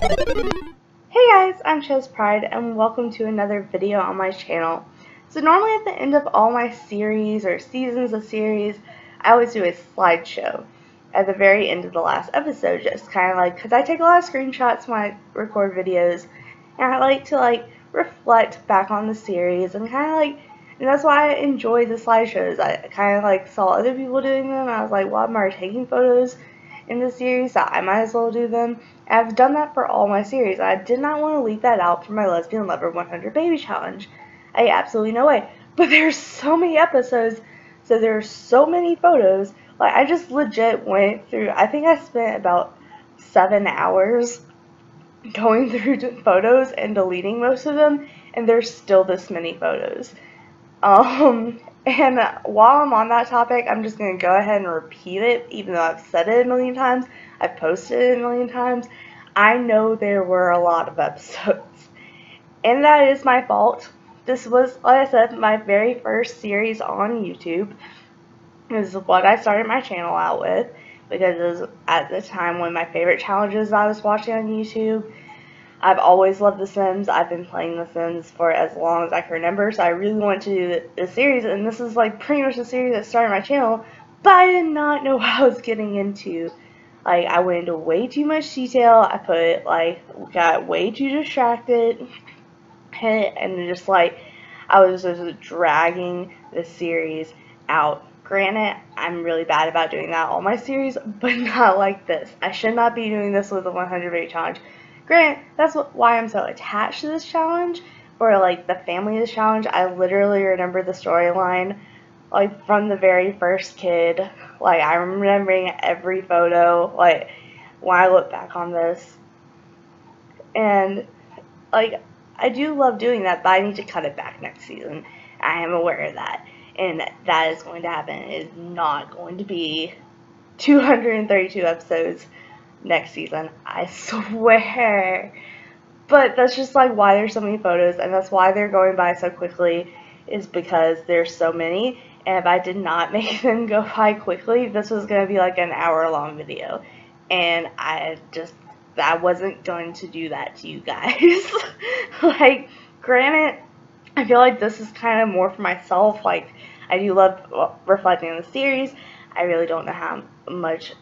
Hey guys, I'm ChezPride and welcome to another video on my channel. So normally at the end of all my series or seasons of series, I always do a slideshow at the very end of the last episode, just kind of like, because I take a lot of screenshots when I record videos, and I like to reflect back on the series and and that's why I enjoy the slideshows. I kind of saw other people doing them, and I was like, well, I'm already taking photos in the series, so I might as well do them. And I've done that for all my series. I did not want to leave that out for my Lesbian Lover 100 Baby Challenge. Absolutely no way. But there's so many episodes, so there's so many photos. I just legit went through, I think I spent about 7 hours going through photos and deleting most of them, and there's still this many photos. And while I'm on that topic, I'm just going to go ahead and repeat it, even though I've said it a million times, I've posted it a million times. I know there were a lot of episodes, and that is my fault. This was, like I said, my very first series on YouTube. This is what I started my channel out with, because it was at the time one of my favorite challenges I was watching on YouTube. I've always loved The Sims. I've been playing The Sims for as long as I can remember, so I really wanted to do this series, and this is pretty much the series that started my channel, but I did not know what I was getting into. I went into way too much detail. Got way too distracted, and just I was just dragging the series out. Granted, I'm really bad about doing that all my series, but not like this. I should not be doing this with the 100 Day Challenge. Granted, that's why I'm so attached to this challenge, or the family of this challenge. I literally remember the storyline, from the very first kid. I'm remembering every photo, when I look back on this. And, I do love doing that, but I need to cut it back next season. I am aware of that. And that is going to happen. It is not going to be 232 episodes next season, I swear. But that's just why there's so many photos, and that's why they're going by so quickly, is because there's so many, and if I did not make them go by quickly, this was going to be an hour-long video, and I wasn't going to do that to you guys. Granted, I feel like this is kind of more for myself. I do love reflecting on the series. I really don't know how much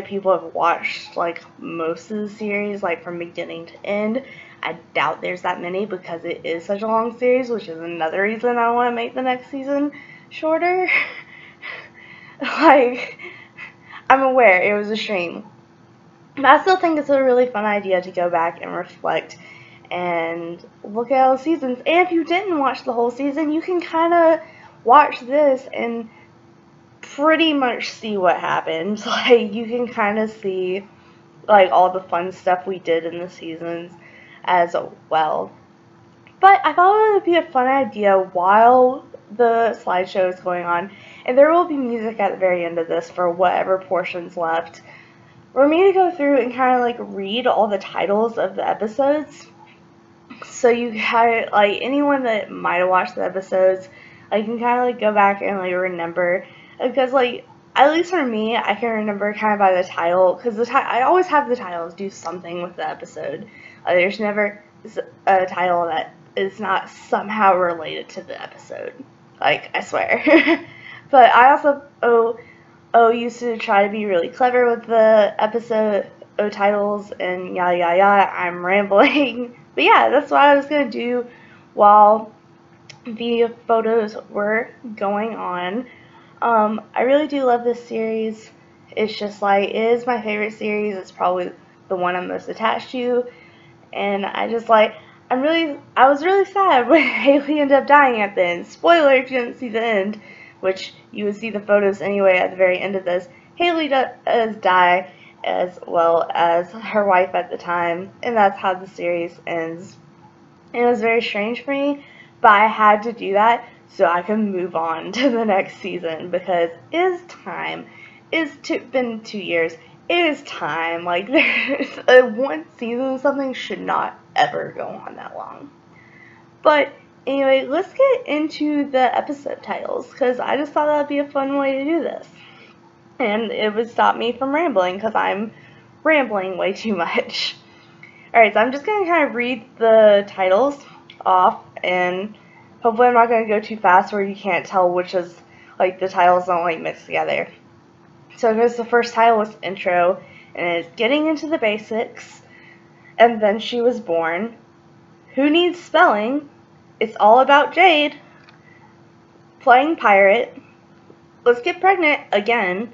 people have watched most of the series from beginning to end. I doubt there's that many because it is such a long series, which is another reason I want to make the next season shorter. I'm aware it was a shame, but I still think it's a really fun idea to go back and reflect and look at all the seasons. And if you didn't watch the whole season, you can kind of watch this and pretty much see what happened. You can kind of see all the fun stuff we did in the seasons as well. But I thought it would be a fun idea while the slideshow is going on, and there will be music at the very end of this for whatever portions left, for me to go through and kind of read all the titles of the episodes, so you have anyone that might have watched the episodes, you can kind of go back and remember. Because, at least for me, I can remember kind of by the title, because I always have the titles do something with the episode. There's never a title that is not somehow related to the episode. I swear. But I also used to try to be really clever with the episode titles and yada yada yada. I'm rambling. But yeah, that's what I was going to do while the photos were going on. I really do love this series. It's just it is my favorite series. It's probably the one I'm most attached to, and I was really sad when Haley ended up dying at the end. Spoiler if you didn't see the end, which you would see the photos anyway at the very end of this. Haley does die, as well as her wife at the time, and that's how the series ends. And it was very strange for me, but I had to do that so I can move on to the next season, because it is time. It's been 2 years. It is time. There's one season of something should not ever go on that long. But anyway, let's get into the episode titles, because I just thought that would be a fun way to do this. And it would stop me from rambling, because I'm rambling way too much. Alright, so I'm just going to kind of read the titles off, and hopefully I'm not going to go too fast where you can't tell which is, like, the titles don't, like, mix together. So because the first title was intro, and it's getting into the basics, and then she was born. Who needs spelling? It's all about Jade. Playing pirate. Let's get pregnant again.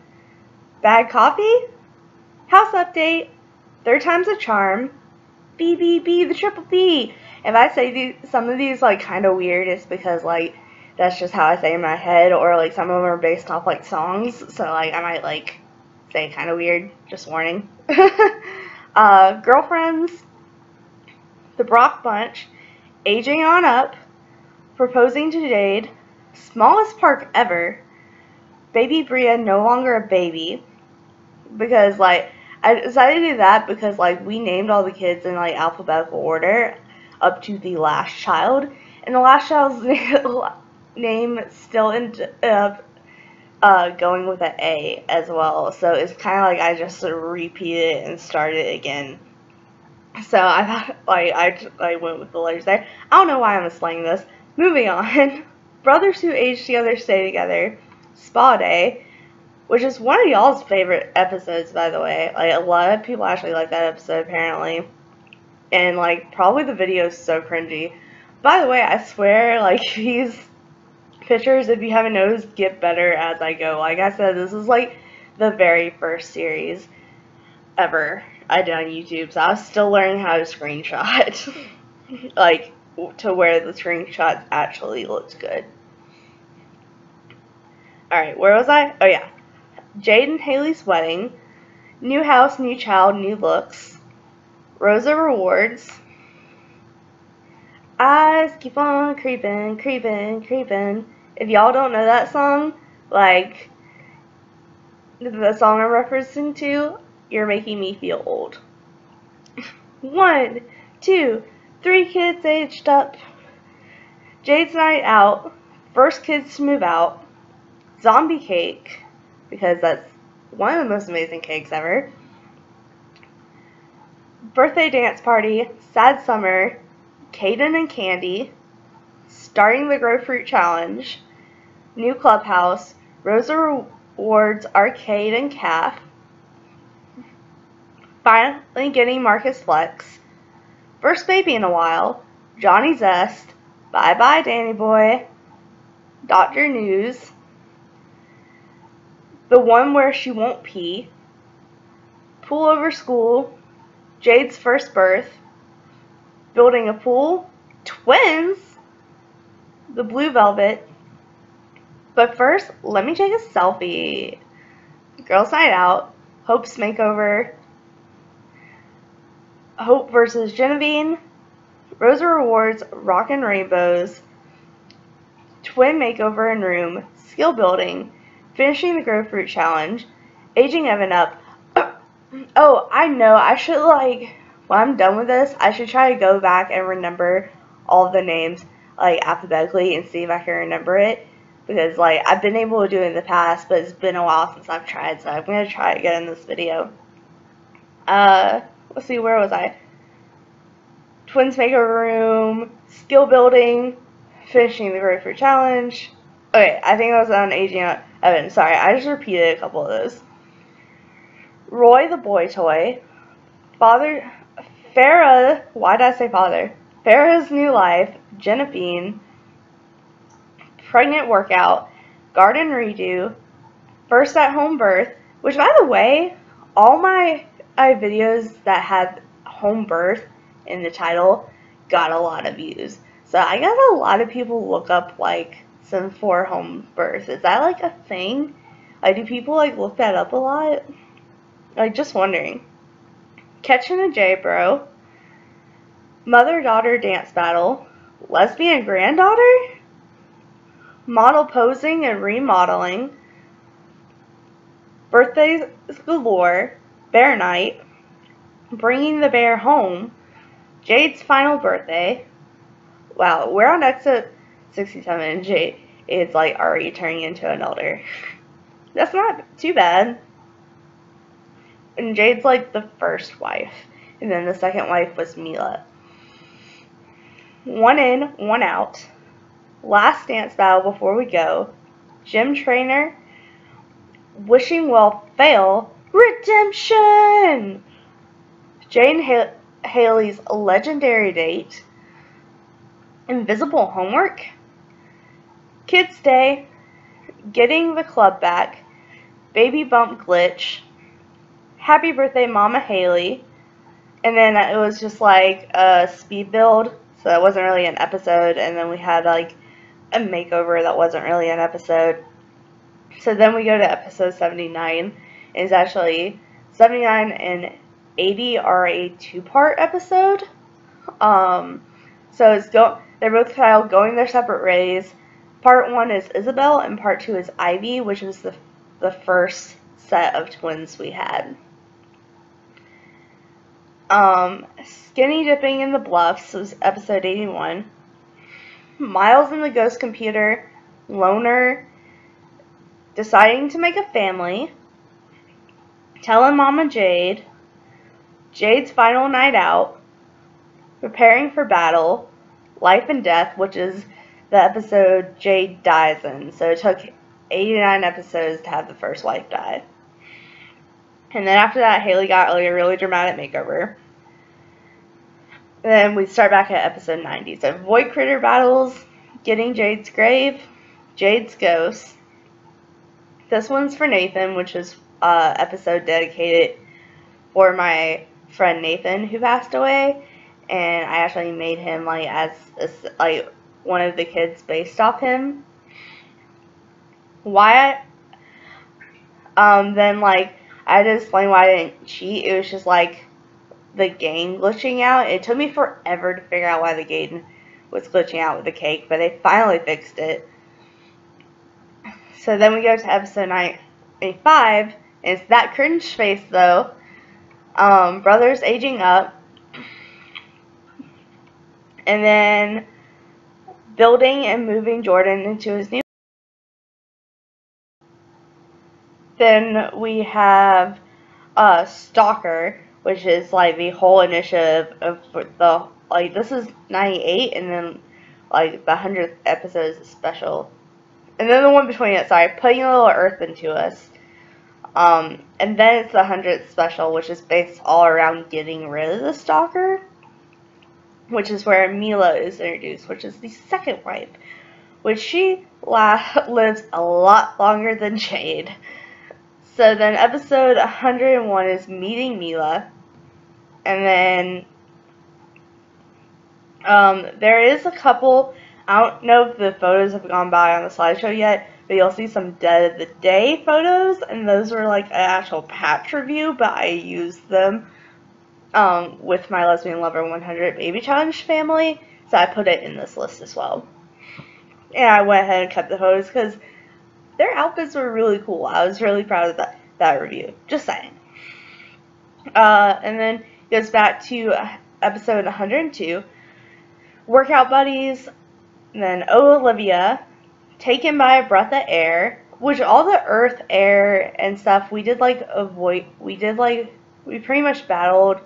Bad coffee? House update. Third time's a charm. BBB, the triple B. If I say some of these like kind of weird, it's because like that's just how I say in my head, or like some of them are based off like songs, so like I might like say kind of weird. Just warning. Girlfriends, the Brock Bunch, aging on up, proposing to Jade, smallest park ever, baby Bria no longer a baby, because like I decided to do that because like we named all the kids in like alphabetical order up to the last child, and the last child's name still ended up going with an A as well, so it's kind of like I just sort of repeated it and started again. So I thought, like, I went with the letters there. I don't know why I'm slaying this. Moving on. Brothers who age together stay together. Spa Day, which is one of y'all's favorite episodes, by the way. Like, a lot of people actually like that episode, apparently. And, like, probably the video is so cringy. By the way, I swear, like, these pictures, if you haven't noticed, get better as I go. Like I said, this is, like, the very first series ever I did on YouTube, so I was still learning how to screenshot, like, to where the screenshots actually looked good. Alright, where was I? Oh yeah. Jade and Haley's wedding, new house, new child, new looks, Rosa rewards, eyes keep on creeping, creeping, creeping. If y'all don't know that song, like, the song I'm referencing to, you're making me feel old. 1, 2, 3 kids aged up. Jade's night out. First kids to move out. Zombie cake, because that's one of the most amazing cakes ever. Birthday dance party. Sad summer. Caden and Candy. Starting the Grow Fruit Challenge. New clubhouse. Rosa rewards arcade and calf. Finally getting Marcus Flex. First baby in a while. Johnny Zest. Bye bye Danny Boy. Dr. News. The one where she won't pee. Pool over school. Jade's first birth. Building a pool. Twins. The Blue Velvet. But first, let me take a selfie. Girls Night Out. Hope's Makeover. Hope versus Genevieve, Rosa rewards Rockin' Rainbows, Twin Makeover and Room, Skill Building, Finishing the Grow Fruit Challenge, Aging Evan Up. Oh, I know, I should, like, when I'm done with this, I should try to go back and remember all the names, like, alphabetically and see if I can remember it, because, like, I've been able to do it in the past, but it's been a while since I've tried, so I'm going to try it again in this video. Let's see, where was I? Twins Makeover Room, Skill Building, Finishing the Grow Fruit Challenge. Okay, I think I was on Aging Evan. Sorry, I just repeated a couple of those. Roy the Boy Toy. Father, Farrah, why did I say father? Farrah's New Life, Genevieve, Pregnant Workout, Garden Redo, First at Home Birth, which by the way, all my videos that had home birth in the title got a lot of views. So I guess a lot of people look up like some for home birth. Is that like a thing? Like, do people like look that up a lot? Like, just wondering. Catching a J Bro. Mother-daughter dance battle. Lesbian granddaughter? Model posing and remodeling. Birthdays galore. Bear night. Bringing the bear home. Jade's final birthday. Wow, we're on exit 67 and Jade is like already turning into an elder. That's not too bad. And Jade's like the first wife. And then the second wife was Mila. One in, one out. Last dance battle before we go. Gym trainer. Wishing well fail. Redemption! Jane Haley's legendary date. Invisible homework. Kids Day. Getting the club back. Baby bump glitch. Happy birthday Mama Haley. And then it was just like a speed build, so it wasn't really an episode. And then we had like a makeover that wasn't really an episode. So then we go to episode 79. It's actually 79 and 80 are a two-part episode. So they're both titled Going Their Separate Ways. Part 1 is Isabel and part 2 is Ivy, which was the first set of twins we had. Skinny Dipping in the Bluffs was episode 81. Miles and the Ghost Computer. Loner. Deciding to make a family. Telling Mama Jade. Jade's Final Night Out. Preparing for Battle. Life and Death, which is the episode Jade dies in. So it took 89 episodes to have the first wife die. And then after that, Haley got like a really dramatic makeover. Then we start back at episode 90. So Void Critter Battles, Getting Jade's Grave, Jade's Ghost. This one's for Nathan, which is episode dedicated for my friend Nathan who passed away. And I actually made him like as one of the kids based off him. Why? Then like I had to explain why I didn't cheat. It was just like the game glitching out. It took me forever to figure out why the game was glitching out with the cake, but they finally fixed it. So then we go to episode 95. It's that cringe face though. Brothers aging up. And then building and moving Jordan into his new. Then we have Stalker, which is like the whole initiative of the like this is 98, and then like the 100th episode is special, and then the one between it. Sorry, putting a little earth into us. And then it's the 100th special, which is based all around getting rid of the Stalker, which is where Mila is introduced, which is the second wife, which she lives a lot longer than Jade. So then episode 101 is Meeting Mila. And then there is a couple, I don't know if the photos have gone by on the slideshow yet, but you'll see some Dead of the Day photos, and those were like an actual patch review, but I used them with my Lesbian Lover 100 Baby Challenge family, so I put it in this list as well. And I went ahead and kept the photos because their outfits were really cool. I was really proud of that review. Just saying. And then it goes back to episode 102. Workout Buddies. And then Oh Olivia. Taken by a Breath of Air. Which all the Earth, Air, and stuff, we did like we pretty much battled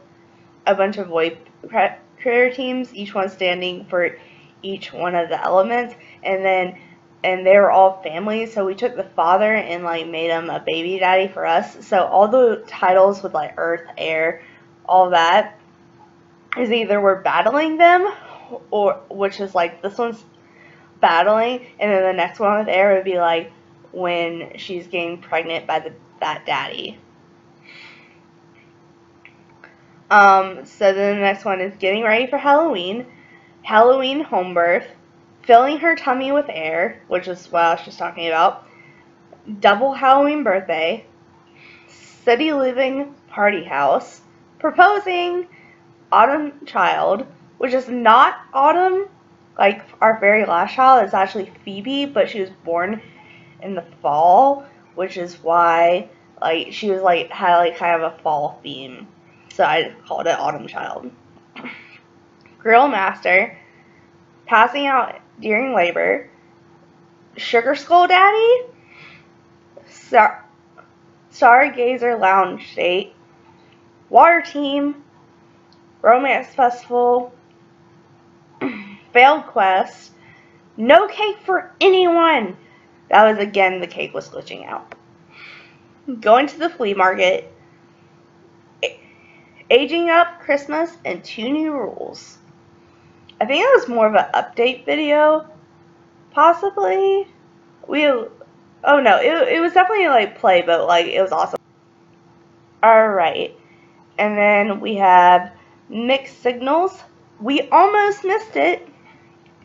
a bunch of Void Critter teams, each one standing for each one of the elements, and they were all families, so we took the father and like made him a baby daddy for us. So all the titles with like Earth, Air, all that is either we're battling them, or which is like this one's battling, and then the next one with Air would be like when she's getting pregnant by that daddy. So then the next one is Getting Ready for Halloween, Halloween Home Birth, Filling Her Tummy with Air, which is what I was just talking about, Double Halloween Birthday, City Living Party House, Proposing, Autumn Child, which is not Autumn, like our very last child. It's actually Phoebe, but she was born in the fall, which is why like she was like had like kind of a fall theme. So I called it Autumn Child. Grill Master, Passing Out During Labor, Sugar Skull Daddy, Stargazer Lounge Date, Water Team, Romance Festival, failed quest, no cake for anyone. That was, again, the cake was glitching out. Going to the flea market, aging up Christmas, and 2 new rules. I think it was more of an update video, possibly. Oh no, it was definitely like play, but like it was awesome. Alright, and then we have mixed signals. We almost missed it.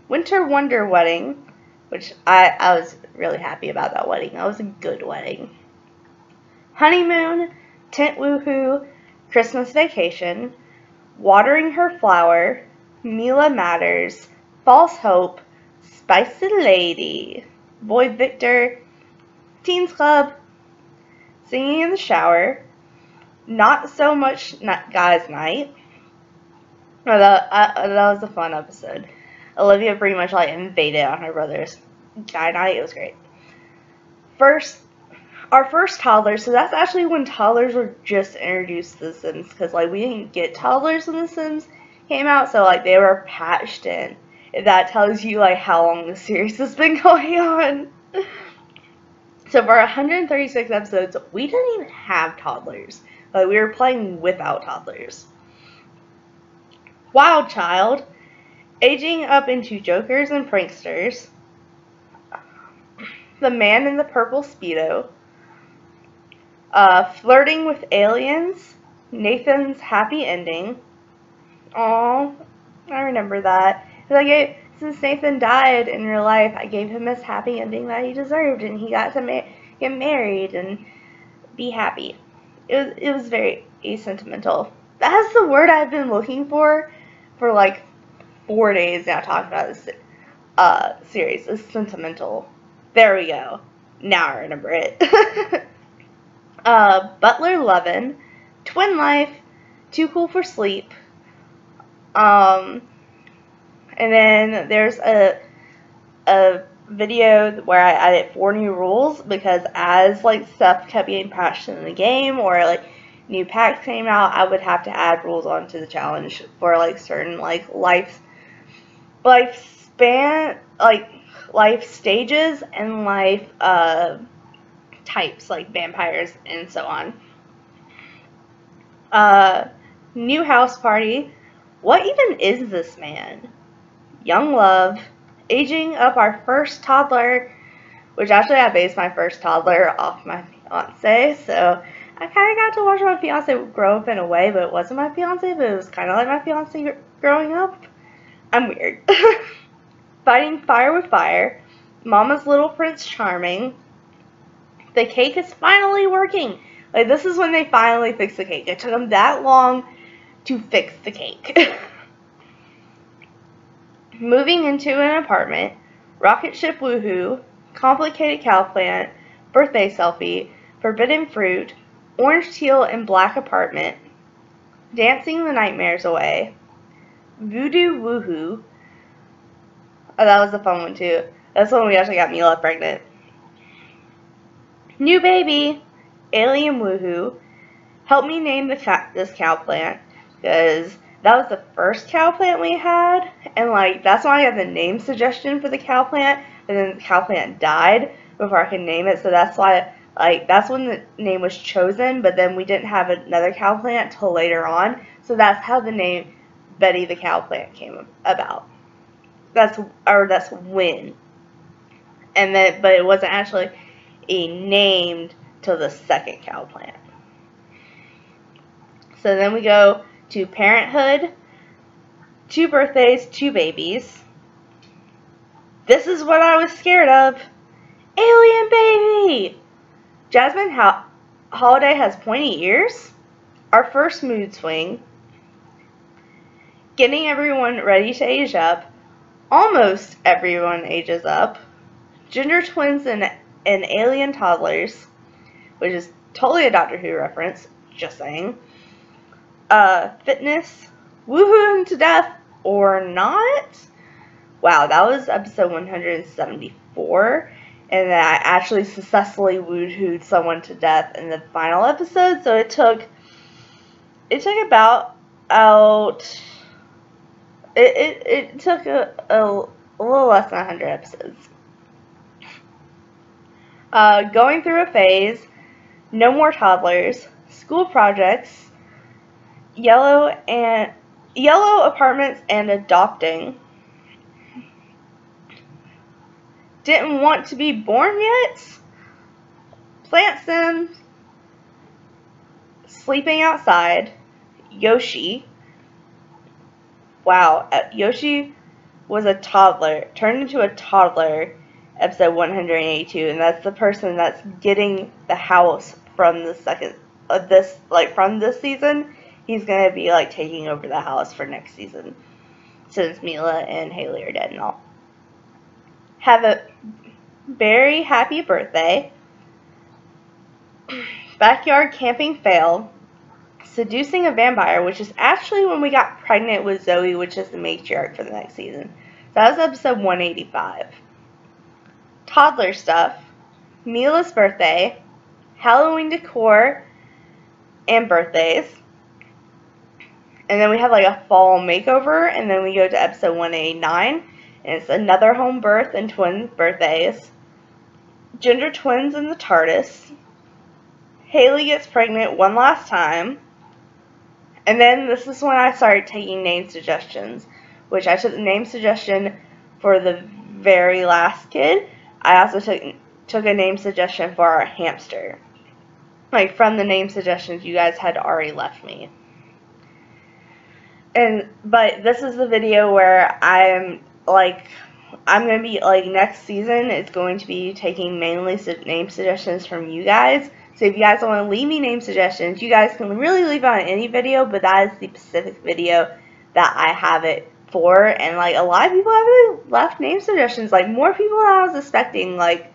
Winter Wonder Wedding, which I was really happy about that wedding. That was a good wedding. Honeymoon, Tent Woohoo, Christmas Vacation, Watering Her Flower, Mila Matters, False Hope, Spicy Lady, Boy Victor, Teens Club, Singing in the Shower, Not So Much Guys Night. Oh, that was a fun episode. Olivia pretty much like invaded on her brother's guy night. It was great. Our first toddlers. So that's actually when toddlers were just introduced to The Sims, because like we didn't get toddlers when The Sims came out, so like they were patched in. If that tells you like how long the series has been going on. So for 136 episodes, we didn't even have toddlers. Like we were playing without toddlers. Wild Child, aging up into jokers and pranksters. The Man in the Purple Speedo. Flirting with Aliens. Nathan's Happy Ending. Aww, I remember that. Since Nathan died in real life, I gave him his happy ending that he deserved, and he got to get married and be happy. It was very sentimental. That's the word I've been looking for like 4 days now talking about this series. Is sentimental. There we go. Now I remember it. Butler Lovin', Twin Life, Too Cool for Sleep. And then there's a video where I added 4 new rules, because as like stuff kept getting patched in the game or like new packs came out, I would have to add rules onto the challenge for like certain like lifespan, like life stages and life types like vampires and so on. New house party. What even is this man? Young love. Aging up our first toddler, which actually I based my first toddler off my fiance, so I kind of got to watch my fiance grow up in a way, but it wasn't my fiance, but it was kind of like my fiance growing up. I'm weird. Fighting Fire with Fire. Mama's Little Prince Charming. The cake is finally working. Like, this is when they finally fixed the cake. It took them that long to fix the cake. Moving into an apartment. Rocket Ship Woohoo. Complicated Cow Plant. Birthday Selfie. Forbidden Fruit. Orange, Teal, and Black Apartment. Dancing the Nightmares Away. Voodoo Woohoo. Oh, that was a fun one too. That's when we actually got Mila pregnant. New Baby. Alien Woohoo. Help me name this cow plant, because that was the first cow plant we had, and like that's why I got the name suggestion for the cow plant, and then the cow plant died before I could name it, so that's why like that's when the name was chosen, but then we didn't have another cow plant till later on, so that's how the name Betty the Cow Plant came about. That's when. And then, but it wasn't actually named till the second cow plant. So then we go to Parenthood, 2 birthdays, 2 babies. This is what I was scared of. Alien baby! Jasmine Holiday has pointy ears. Our first mood swing. Getting everyone ready to age up. Almost everyone ages up. Ginger twins and alien toddlers, which is totally a Doctor Who reference, just saying. Fitness, woohooing to death or not? Wow, that was episode 174, and then I actually successfully woohooed someone to death in the final episode, so it took about out. It took a little less than 100 episodes. Going through a phase, no more toddlers, school projects, yellow apartments and adopting. Didn't want to be born yet. Plant Sims, sleeping outside, Yoshi. Wow, Yoshi was a toddler, turned into a toddler, episode 182, and that's the person that's getting the house from the from this season. He's gonna be like taking over the house for next season, since Mila and Haley are dead and all. Have a very happy birthday. Backyard camping fail. Seducing a vampire, which is actually when we got pregnant with Zoe, which is the matriarch for the next season. That was episode 185. Toddler stuff. Mila's birthday. Halloween decor. And birthdays. And then we have like a fall makeover. And then we go to episode 189. And it's another home birth and twin birthdays. Gender twins in the TARDIS. Haley gets pregnant one last time. And then this is when I started taking name suggestions, which I took the name suggestion for the very last kid. I also took a name suggestion for our hamster. Like from the name suggestions you guys had already left me. But this is the video where I'm going to be, like, next season it's going to be taking mainly name suggestions from you guys. So if you guys want to leave me name suggestions, you guys can really leave it on any video, but that is the specific video that I have it for. And, like, a lot of people have left name suggestions, like, more people than I was expecting. Like,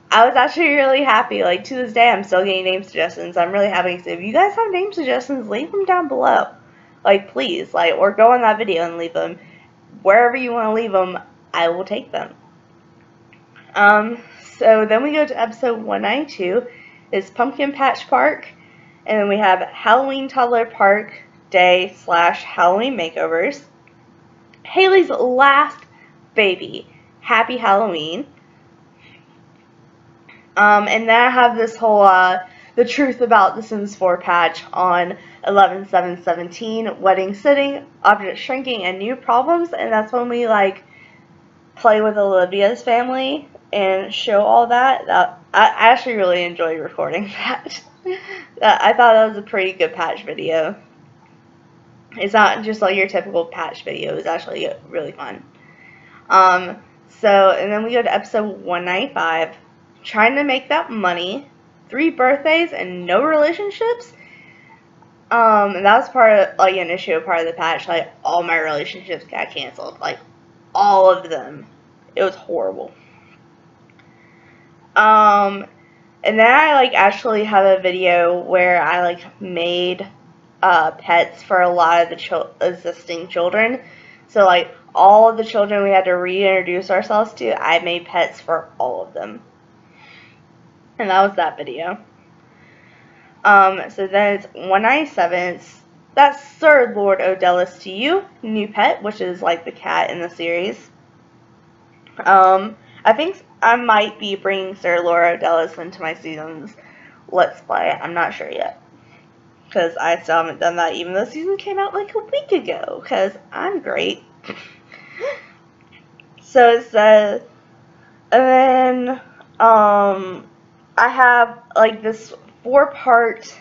I was actually really happy. Like, to this day, I'm still getting name suggestions. I'm really happy. So if you guys have name suggestions, leave them down below. Like, please, like, or go on that video and leave them. Wherever you want to leave them, I will take them. So then we go to episode 192. It's Pumpkin Patch Park. And then we have Halloween Toddler Park Day / Halloween Makeovers. Haley's last baby. Happy Halloween. And then I have this whole, the truth about the Sims 4 patch on 11/7/17, wedding sitting, object shrinking, and new problems. And that's when we, like, play with Olivia's family and show all that. I actually really enjoyed recording that. I thought that was a pretty good patch video. It's not just like your typical patch video. It was actually really fun. And then we go to episode 195. Trying to make that money. 3 birthdays and no relationships. And that was part of, like, an issue, part of the patch. Like, all my relationships got canceled. Like, all of them. It was horrible. And then I, like, actually have a video where I, like, made pets for a lot of the existing children. So, like, all of the children we had to reintroduce ourselves to, I made pets for all of them. And that was that video. So then it's 197. That's Sir Lord Odellis to you. New pet, which is like the cat in the series. I think I might be bringing Sir Lord Odellis into my season's Let's Play. I'm not sure yet. Because I still haven't done that, even though the season came out like a week ago. Because I'm great. So it says, and then, I have, like, this 4-part,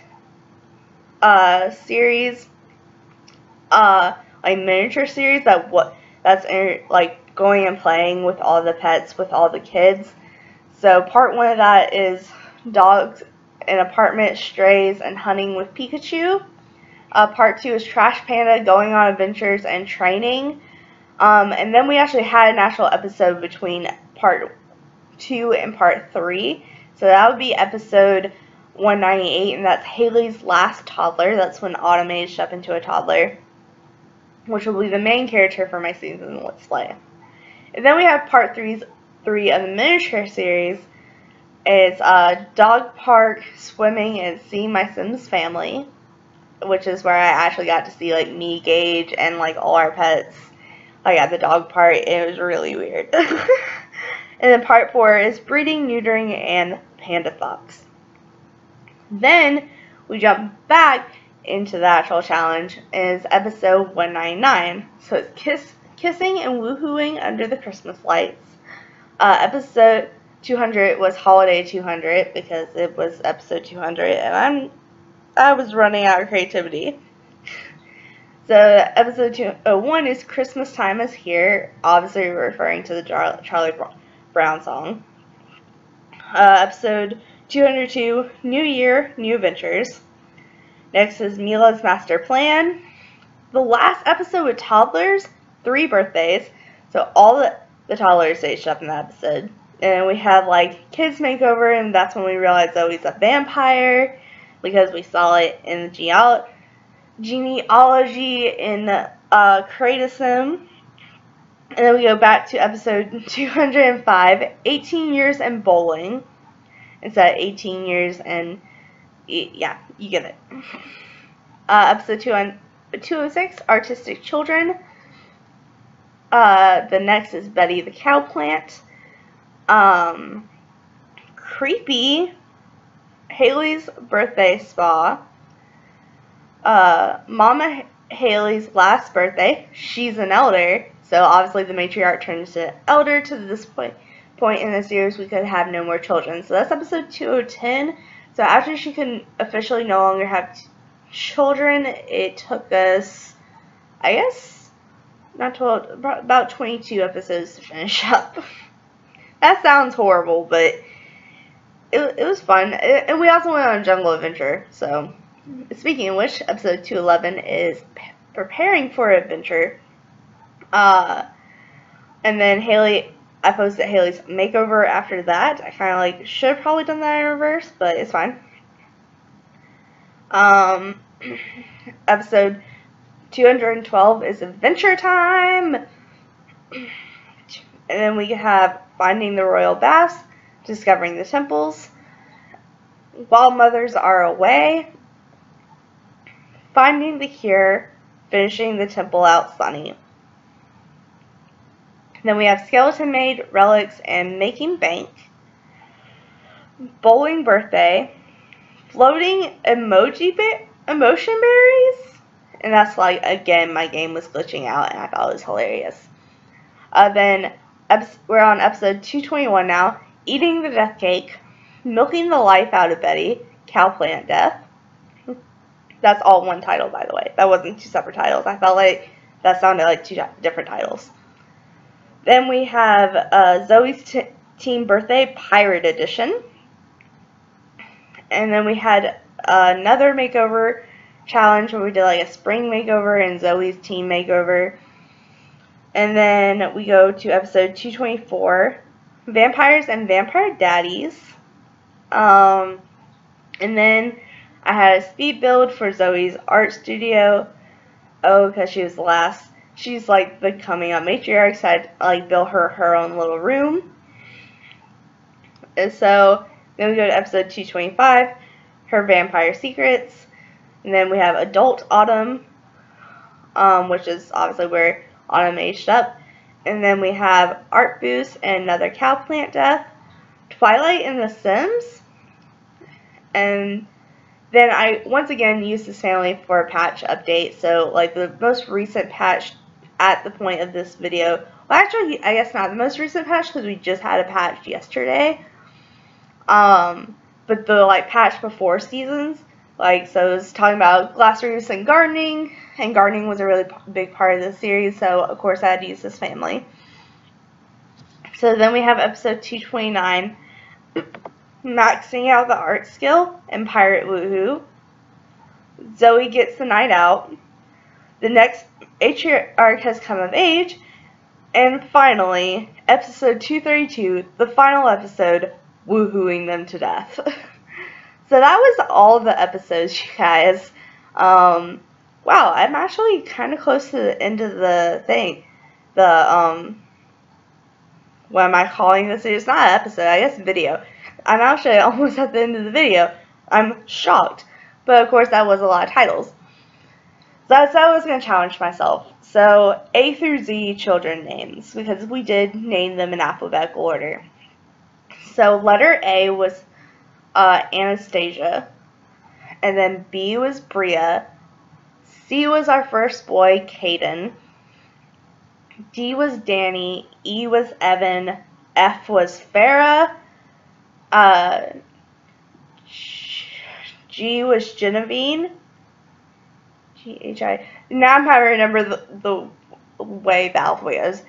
series, like, miniature series that's like, going and playing with all the pets, with all the kids. So, part 1 of that is dogs, an apartment, strays, and hunting with Pikachu. Part 2 is Trash Panda, going on adventures and training. And then we actually had an actual episode between part 2 and part 3. So that would be episode 198, and that's Haley's last toddler. That's when Autumn aged up into a toddler, which will be the main character for my season Let's Play. And then we have part 3 of the miniature series. It's Dog Park, Swimming, and Seeing My Sims Family. which is where I actually got to see like me, Gage, and like all our pets, like at the dog part. It was really weird. And then part 4 is breeding, neutering, and panda fox. Then we jump back into the actual challenge. Is episode 199. So it's kissing and woohooing under the Christmas lights. Episode 200 was holiday 200 because it was episode 200, and I was running out of creativity. So episode 201 is Christmas Time is Here, obviously referring to the Charlie Brown song. Episode 202, New Year, New Adventures. Next is Mila's Master Plan. The last episode with toddlers, 3 birthdays. So all the toddlers staged up in that episode. And we have like kids makeover, and that's when we realized Zoe's a vampire because we saw it in the genealogy in Kratos. And then we go back to episode 205, 18 years and bowling. Instead of 18 years and, yeah, you get it. Episode 206, Artistic Children. The next is Betty the Cow Plant. Creepy, Haley's Birthday Spa. Mama Haley's last birthday. She's an elder, so obviously the matriarch turns to elder. To this point in the series, we could have no more children. So that's episode 210. So after she could officially no longer have children, it took us, I guess, about 22 episodes to finish up. That sounds horrible, but it was fun. And we also went on a jungle adventure. So, speaking of which, episode 211 is preparing for adventure. And then I posted Haley's makeover after that. I kind of like should have probably done that in reverse, but it's fine. Episode 212 is Adventure Time. And then we have Finding the Royal Baths, Discovering the Temples, While Mothers Are Away, Finding the Cure, Finishing the Temple Out Sunny. Then we have Skeleton Maid, Relics, and Making Bank, Bowling Birthday, Floating Emotion Berries, and that's like, again, my game was glitching out and I thought it was hilarious. Then we're on episode 221 now, Eating the Death Cake, Milking the Life Out of Betty, Cow Plant Death. That's all one title, by the way. That wasn't 2 separate titles. I felt like that sounded like 2 different titles. Then we have Zoe's Teen Birthday Pirate Edition. And then we had another makeover challenge where we did like a spring makeover and Zoe's teen makeover. And then we go to episode 224, Vampires and Vampire Daddies. And then I had a speed build for Zoe's art studio. Oh, because she was the last. She's like the coming up matriarch, so I'd like build her own little room. And so then we go to episode 225, her vampire secrets. And then we have Adult Autumn, which is obviously where Autumn aged up. And then we have Art Boost and another cow plant death, Twilight in The Sims. And then I once again used this family for a patch update. So like the most recent patch at the point of this video, well actually I guess not the most recent patch because we just had a patch yesterday. But the like patch before seasons, like so it was talking about glass roofs and gardening was a really big part of the series, so of course I had to use this family. So then we have episode 229, maxing out the art skill and pirate woohoo. Zoe gets the night out. The next matriarch has come of age. And finally, episode 232, the final episode, woohooing them to death. So that was all the episodes, you guys. Wow, I'm actually kind of close to the end of the thing. What am I calling this? It's not an episode, I guess video. I'm actually almost at the end of the video. I'm shocked. But of course that was a lot of titles. So I was going to challenge myself. So A through Z children names, because we did name them in alphabetical order. So letter A was Anastasia, and then B was Bria, C was our first boy, Caden, D was Danny, E was Evan, F was Farah, G was Genevieve, G-H-I. Now I'm having to remember the way the alphabet goes.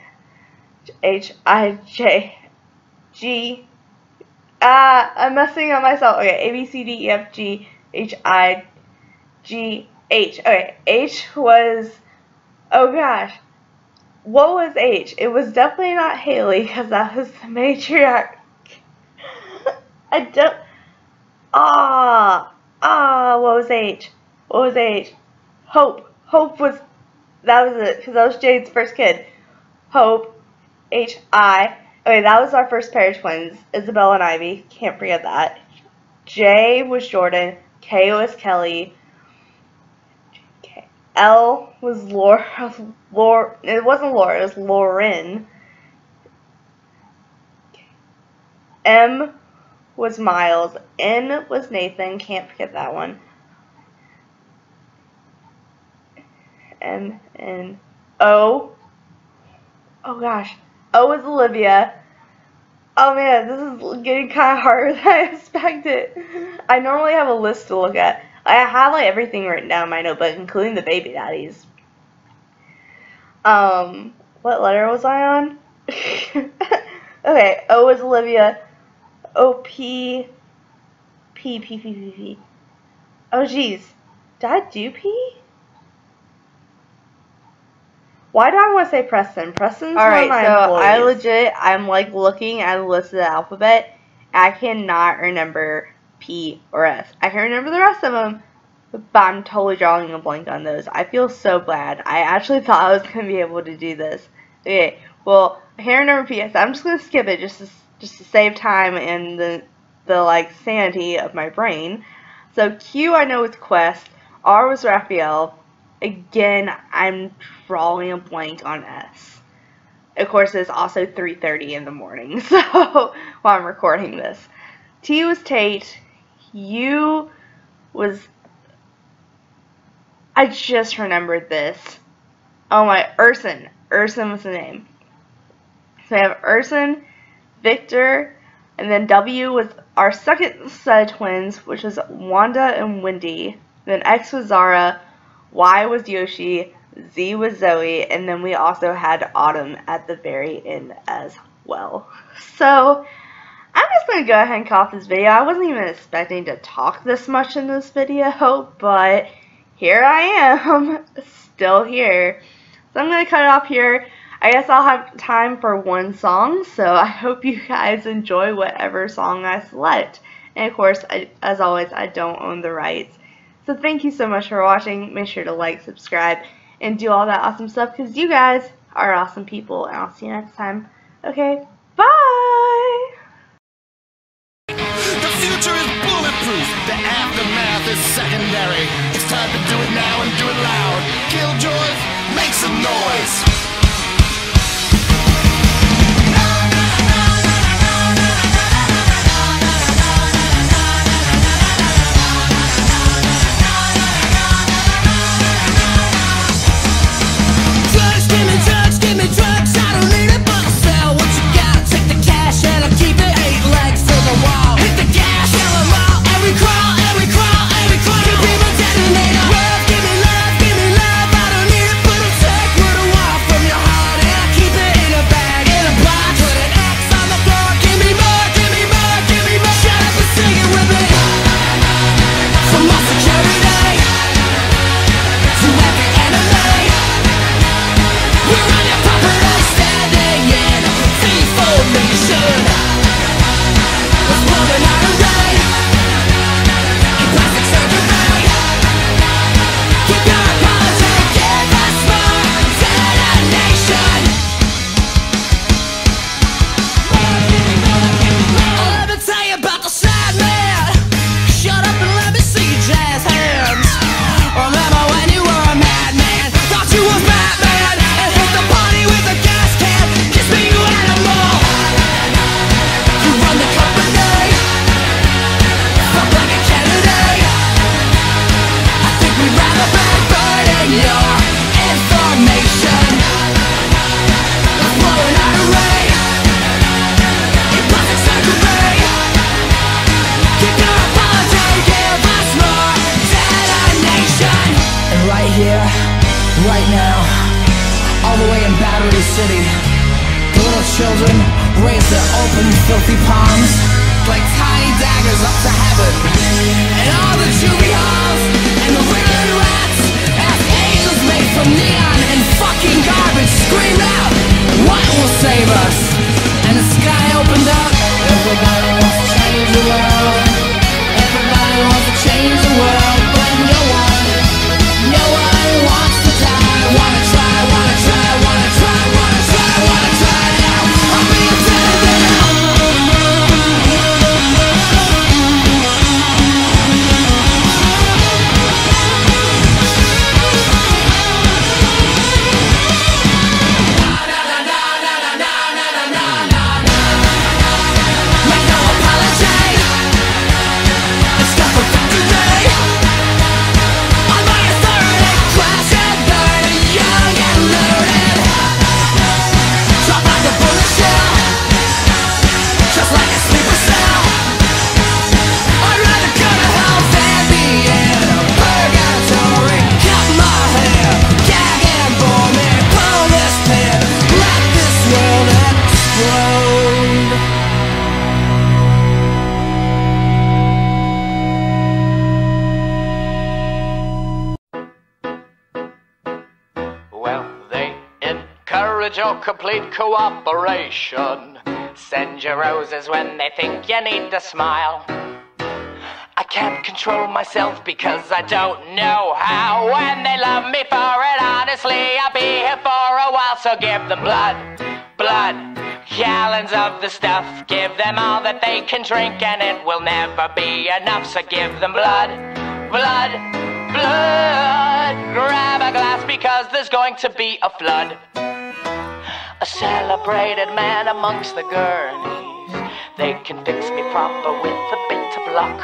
H-I-J-G. I'm messing up myself. Okay, A, B, C, D, E, F, G, H, I, G, H. Okay, H was, oh gosh. What was H? It was definitely not Haley, because that was the matriarch. I don't, what was H? What was H? Hope. Hope was, that was it, because that was Jade's first kid. Hope, H-I. Okay, that was our first pair of twins, Isabel and Ivy. Can't forget that. J was Jordan. K was Kelly. L was Laura. It wasn't Laura, it was Lauren. M was Miles. N was Nathan. Can't forget that one. And O. Oh gosh. O was Olivia. Oh man, this is getting kind of harder than I expected. I normally have a list to look at. I have like everything written down in my notebook, including the baby daddies. What letter was I on? Okay, O was Olivia. O, P. Oh geez, did I do P? Why do I want to say Preston? Preston's one of my employees. I'm like looking at the list of the alphabet. I cannot remember P or S. I can remember the rest of them, but I'm totally drawing a blank on those. I feel so bad. I actually thought I was going to be able to do this. Okay, well, I can't remember P. So I'm just going to skip it just to save time and the like sanity of my brain. So Q I know was Quest. R was Raphael. Again, I'm drawing a blank on S. Of course, it's also 3:30 in the morning, so while I'm recording this. T was Tate. U was, I just remembered this. Oh my, Urson. Urson was the name. So I have Urson, Victor, and then W was our second set of twins, which was Wanda and Wendy. Then X was Zara. Y was Yoshi, Z was Zoe, and then we also had Autumn at the very end as well. So, I'm just going to go ahead and cut off this video. I wasn't even expecting to talk this much in this video, but here I am, still here. So I'm going to cut it off here. I guess I'll have time for one song, so I hope you guys enjoy whatever song I select. And of course, as always, I don't own the rights. So thank you so much for watching. Make sure to like, subscribe, and do all that awesome stuff because you guys are awesome people. And I'll see you next time. Okay, bye! The future is bulletproof. The aftermath is secondary. It's time to do it now and do it loud. Killjoys, make some noise. Drugs, give me drugs, I don't need it, but I'll sell what you got. Poverty City. The little children raise their open, filthy palms like tiny daggers up to heaven. And all the juvie halls and the riddled rats, as angels made from neon and fucking garbage, screamed out, what will save us? And the sky opened up. Everybody wants to change the world. Everybody wants to change the world, but no one wants to die. Wanna try, wanna try, wanna try, wanna try, wanna try now. I'm being dead now. Your complete cooperation. Send your roses when they think you need to smile. I can't control myself because I don't know how. When they love me for it, honestly, I'll be here for a while. So give them blood, blood, gallons of the stuff. Give them all that they can drink and it will never be enough. So give them blood, blood, blood. Grab a glass because there's going to be a flood. A celebrated man amongst the gurneys. They can fix me proper with a bit of luck.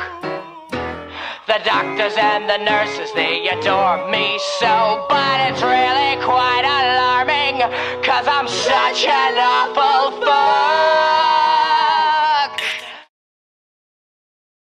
The doctors and the nurses, they adore me so, but it's really quite alarming, 'cause I'm such an awful fool.